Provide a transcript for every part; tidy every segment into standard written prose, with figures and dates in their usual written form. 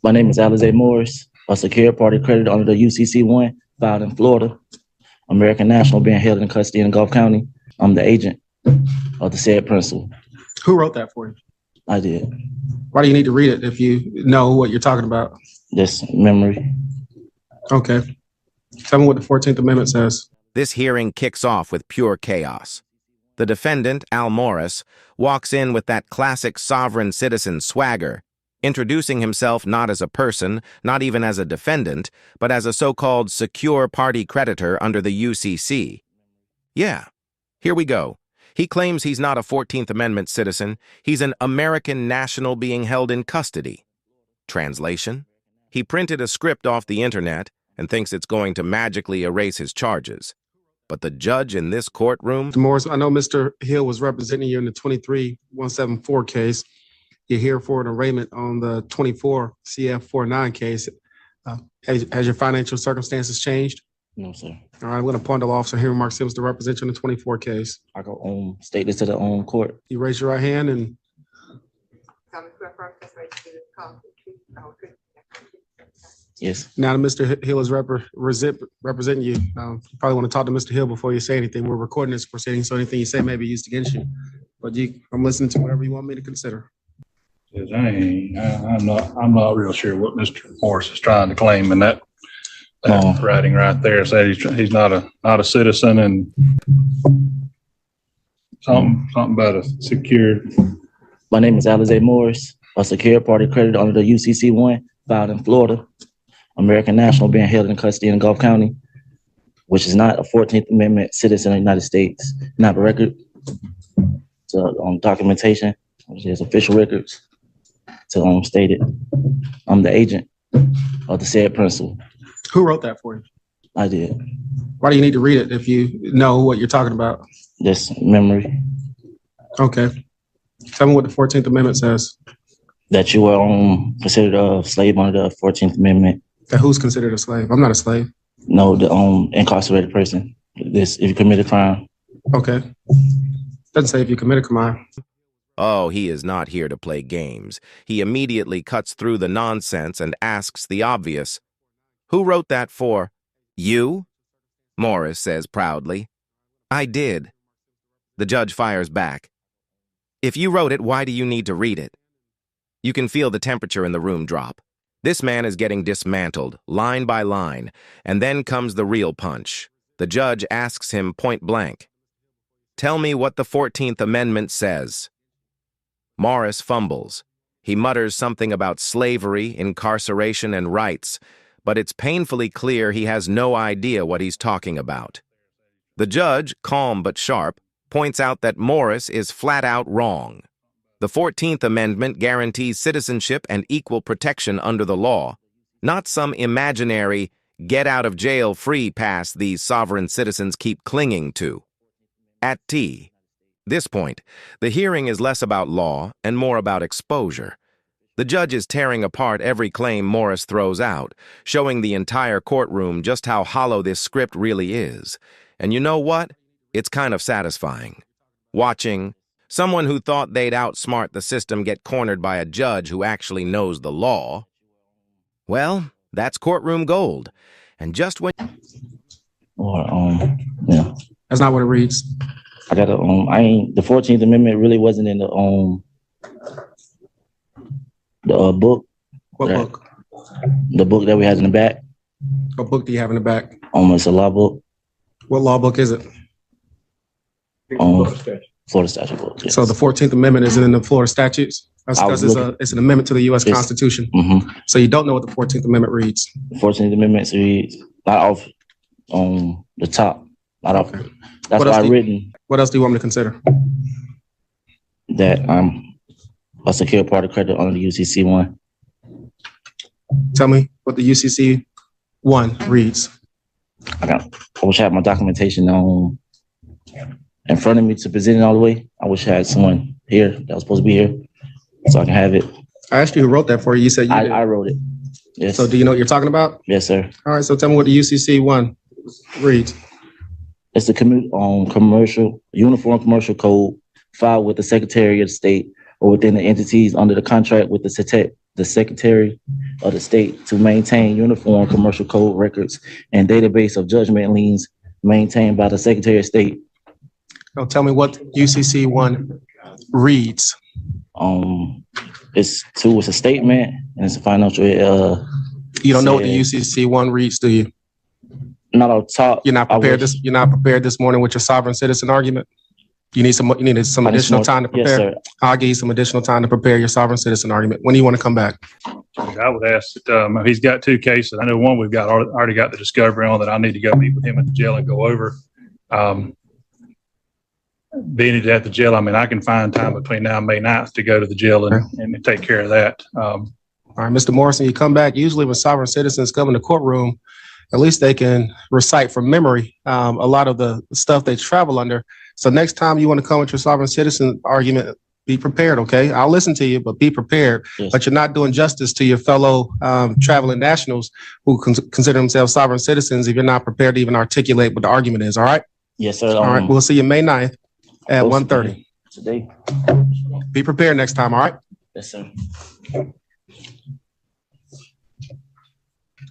My name is Alizé Morris, a secured party creditor under the UCC-1 filed in Florida. American National being held in custody in Gulf County. I'm the agent of the said principal. Who wrote that for you? I did. Why do you need to read it if you know what you're talking about? Just memory. Okay. Tell me what the 14th Amendment says. This hearing kicks off with pure chaos. The defendant, Al Morris, walks in with that classic sovereign citizen swagger, introducing himself not as a person, not even as a defendant, but as a so-called secure party creditor under the UCC. Yeah, here we go. He claims he's not a 14th Amendment citizen. He's an American national being held in custody. Translation? He printed a script off the internet and thinks it's going to magically erase his charges. But the judge in this courtroom... Mr. Morris, I know Mr. Hill was representing you in the 23174 case. You're here for an arraignment on the 24 CF49 case. Has your financial circumstances changed? No, sir. All right, I'm going to appoint the law officer here, Mark Sims, to represent you in the 24 case. I can state this to the court. You raise your right hand and... Yes. Now that Mr. Hill is representing you, you probably want to talk to Mr. Hill before you say anything. We're recording this proceeding, so anything you say may be used against you. But I'm listening to whatever you want me to consider. Yes, I'm not real sure what Mr. Morris is trying to claim in that writing right there. Said he's not a citizen and something about a secured. My name is Alizé Morris, a secured party creditor under the UCC-1 filed in Florida. American National being held in custody in Gulf County, which is not a 14th Amendment citizen of the United States. Not a record. So documentation, which is official records. To state it, I'm the agent of the said principal. Who wrote that for you? I did. Why do you need to read it if you know what you're talking about? Just memory. Okay. Tell me what the 14th Amendment says. That you were considered a slave under the 14th Amendment. That who's considered a slave? I'm not a slave. No, the incarcerated person. If you commit a crime. Okay. Doesn't say if you commit a crime. Oh, he is not here to play games. He immediately cuts through the nonsense and asks the obvious. Who wrote that for? You? Morris says proudly. I did. The judge fires back. If you wrote it, why do you need to read it? You can feel the temperature in the room drop. This man is getting dismantled, line by line, and then comes the real punch. The judge asks him point blank, "Tell me what the 14th Amendment says." Morris fumbles. He mutters something about slavery, incarceration, and rights, but it's painfully clear he has no idea what he's talking about. The judge, calm but sharp, points out that Morris is flat out wrong. The 14th Amendment guarantees citizenship and equal protection under the law, not some imaginary get-out-of-jail-free pass these sovereign citizens keep clinging to. At this point, the hearing is less about law and more about exposure. The judge is tearing apart every claim Morris throws out, showing the entire courtroom just how hollow this script really is. And you know what? It's kind of satisfying. Watching someone who thought they'd outsmart the system get cornered by a judge who actually knows the law. Well, that's courtroom gold. And just when... Yeah. That's not what it reads. I got the 14th Amendment really wasn't in the book. What book? The book that we had in the back. What book do you have in the back? It's a law book. What law book is it? Florida statute book. Yes. So the 14th Amendment isn't in the Florida statutes? That's because it's an amendment to the U.S. Constitution. Mm-hmm. So you don't know what the 14th Amendment reads? The 14th Amendment reads not off the top. Not off. Okay. That's why I've written. What else do you want me to consider? That I'm a secure party creditor under the UCC-1. Tell me what the UCC-1 reads. I wish I had my documentation in front of me to present it all the way. I wish I had someone here that was supposed to be here so I can have it. I asked you who wrote that for you. You said you did. I wrote it. Yes. So do you know what you're talking about? Yes, sir. All right. So tell me what the UCC-1 reads. It's the Uniform Commercial Code filed with the Secretary of State or within the entities under the contract with the the Secretary of the State to maintain uniform commercial code records and database of judgment liens maintained by the Secretary of State. Now tell me what UCC 1 reads. It's a statement and it's a financial. You don't know what the UCC 1 reads, do you? Not on top. You're not prepared You're not prepared this morning with your sovereign citizen argument. You needed some additional time to prepare. Yes, sir. I'll give you some additional time to prepare your sovereign citizen argument. When do you want to come back? I would ask that he's got two cases. I know one we've got already got the discovery on that I need to go meet with him at the jail and go over. Being at the jail, I mean, I can find time between now and May 9th to go to the jail and take care of that. All right, Mr. Morrison, you come back. Usually when sovereign citizens come in the courtroom, at least they can recite from memory a lot of the stuff they travel under. So next time you want to come with your sovereign citizen argument, be prepared, okay? I'll listen to you, but be prepared. Yes. But you're not doing justice to your fellow traveling nationals who consider themselves sovereign citizens if you're not prepared to even articulate what the argument is, all right? Yes, sir. All right, we'll see you May 9th at 1:30. Today. Be prepared next time, all right? Yes, sir.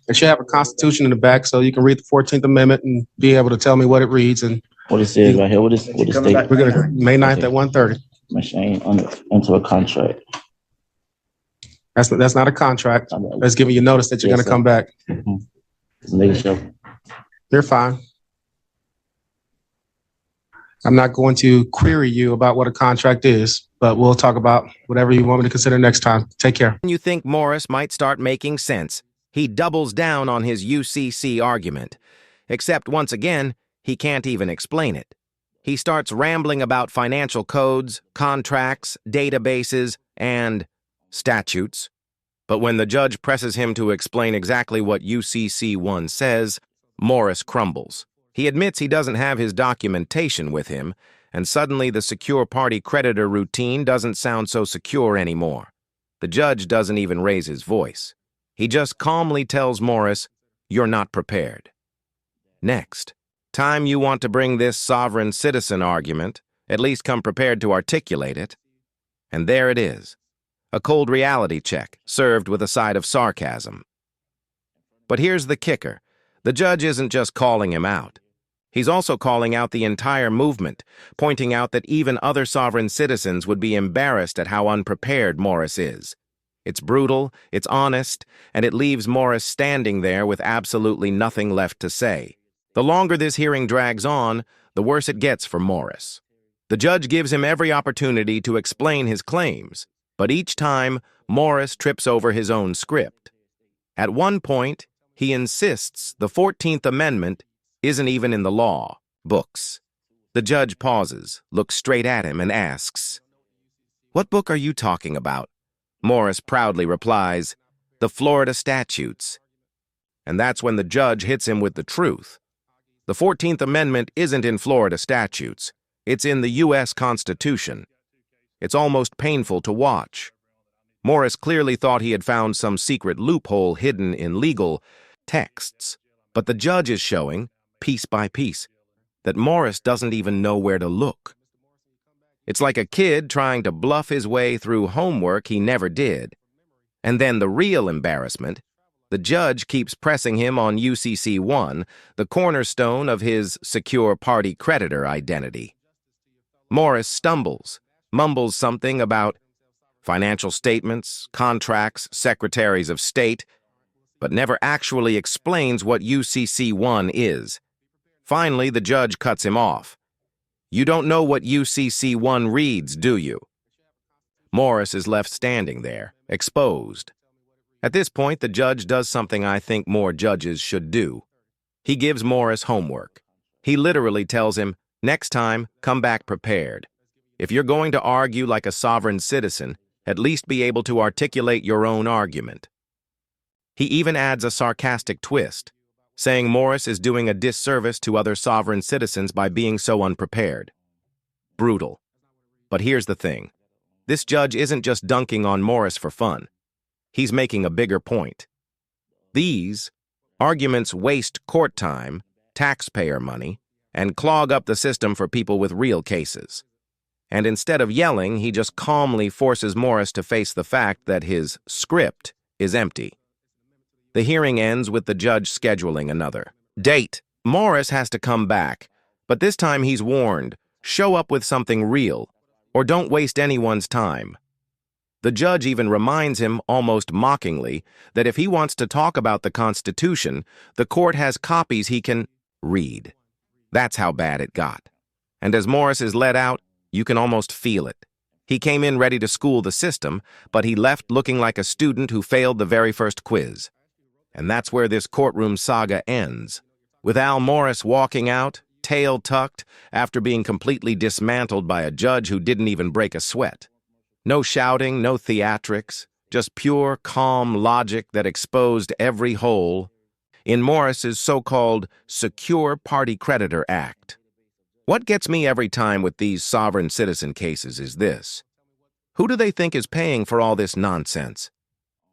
It should have a constitution in the back so you can read the 14th Amendment and be able to tell me what it reads. And What it says right here. What is state? we're going to May 9th at 1:30. Machine into a contract. That's not a contract. That's giving you notice that you're going to come back. It's a nigga show. You're fine. I'm not going to query you about what a contract is, but we'll talk about whatever you want me to consider next time. Take care. When you think Morris might start making sense, he doubles down on his UCC argument. Except once again, he can't even explain it. He starts rambling about financial codes, contracts, databases, and statutes. But when the judge presses him to explain exactly what UCC 1 says, Morris crumbles. He admits he doesn't have his documentation with him, and suddenly the secure party creditor routine doesn't sound so secure anymore. The judge doesn't even raise his voice. He just calmly tells Morris, "You're not prepared." Next, time you want to bring this sovereign citizen argument, at least come prepared to articulate it. And there it is, a cold reality check served with a side of sarcasm. But here's the kicker. The judge isn't just calling him out. He's also calling out the entire movement, pointing out that even other sovereign citizens would be embarrassed at how unprepared Morris is. It's brutal, it's honest, and it leaves Morris standing there with absolutely nothing left to say. The longer this hearing drags on, the worse it gets for Morris. The judge gives him every opportunity to explain his claims, but each time, Morris trips over his own script. At one point, he insists the 14th Amendment isn't even in the law books. The judge pauses, looks straight at him, and asks, "What book are you talking about?" Morris proudly replies, "The Florida statutes." And that's when the judge hits him with the truth. The 14th Amendment isn't in Florida statutes. It's in the U.S. Constitution. It's almost painful to watch. Morris clearly thought he had found some secret loophole hidden in legal texts, but the judge is showing, piece by piece, that Morris doesn't even know where to look. It's like a kid trying to bluff his way through homework he never did. And then the real embarrassment, the judge keeps pressing him on UCC 1, the cornerstone of his secure party creditor identity. Morris stumbles, mumbles something about financial statements, contracts, secretaries of state, but never actually explains what UCC 1 is. Finally, the judge cuts him off. "You don't know what UCC 1 reads, do you?" Morris is left standing there, exposed. At this point, the judge does something I think more judges should do. He gives Morris homework. He literally tells him, "Next time, come back prepared. If you're going to argue like a sovereign citizen, at least be able to articulate your own argument." He even adds a sarcastic twist, saying Morris is doing a disservice to other sovereign citizens by being so unprepared. Brutal. But here's the thing. This judge isn't just dunking on Morris for fun. He's making a bigger point. These arguments waste court time, taxpayer money, and clog up the system for people with real cases. And instead of yelling, he just calmly forces Morris to face the fact that his script is empty. The hearing ends with the judge scheduling another date. Morris has to come back, but this time he's warned, show up with something real, or don't waste anyone's time. The judge even reminds him, almost mockingly, that if he wants to talk about the Constitution, the court has copies he can read. That's how bad it got. And as Morris is let out, you can almost feel it. He came in ready to school the system, but he left looking like a student who failed the very first quiz. And that's where this courtroom saga ends, with Al Morris walking out, tail tucked, after being completely dismantled by a judge who didn't even break a sweat. No shouting, no theatrics, just pure, calm logic that exposed every hole in Morris's so-called Secure Party Creditor Act. What gets me every time with these sovereign citizen cases is this. Who do they think is paying for all this nonsense?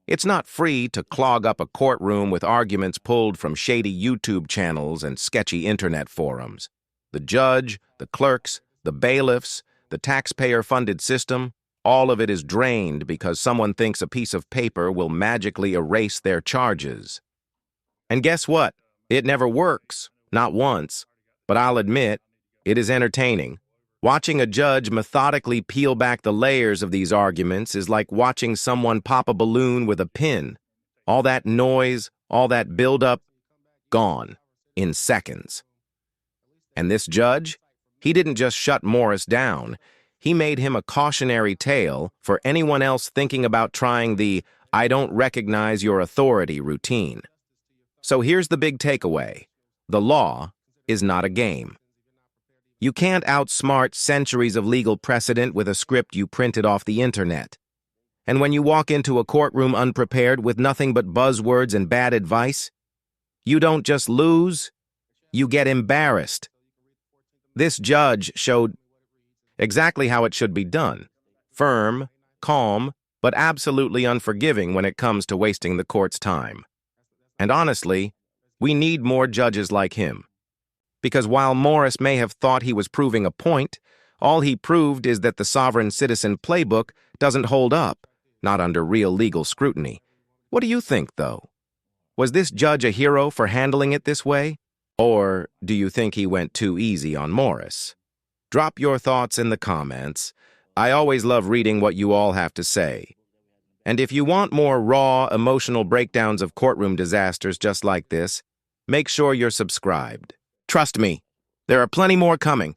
It's not free to clog up a courtroom with arguments pulled from shady YouTube channels and sketchy internet forums. The judge, the clerks, the bailiffs, the taxpayer-funded system, all of it is drained because someone thinks a piece of paper will magically erase their charges. And guess what? It never works, not once. But I'll admit, it is entertaining. Watching a judge methodically peel back the layers of these arguments is like watching someone pop a balloon with a pin. All that noise, all that buildup, gone in seconds. And this judge, he didn't just shut Morris down. He made him a cautionary tale for anyone else thinking about trying the "I don't recognize your authority" routine. So here's the big takeaway. The law is not a game. You can't outsmart centuries of legal precedent with a script you printed off the internet. And when you walk into a courtroom unprepared with nothing but buzzwords and bad advice, you don't just lose, you get embarrassed. This judge showed exactly how it should be done. Firm, calm, but absolutely unforgiving when it comes to wasting the court's time. And honestly, we need more judges like him. Because while Morris may have thought he was proving a point, all he proved is that the sovereign citizen playbook doesn't hold up, not under real legal scrutiny. What do you think, though? Was this judge a hero for handling it this way? Or do you think he went too easy on Morris? Drop your thoughts in the comments. I always love reading what you all have to say. And if you want more raw, emotional breakdowns of courtroom disasters just like this, make sure you're subscribed. Trust me, there are plenty more coming.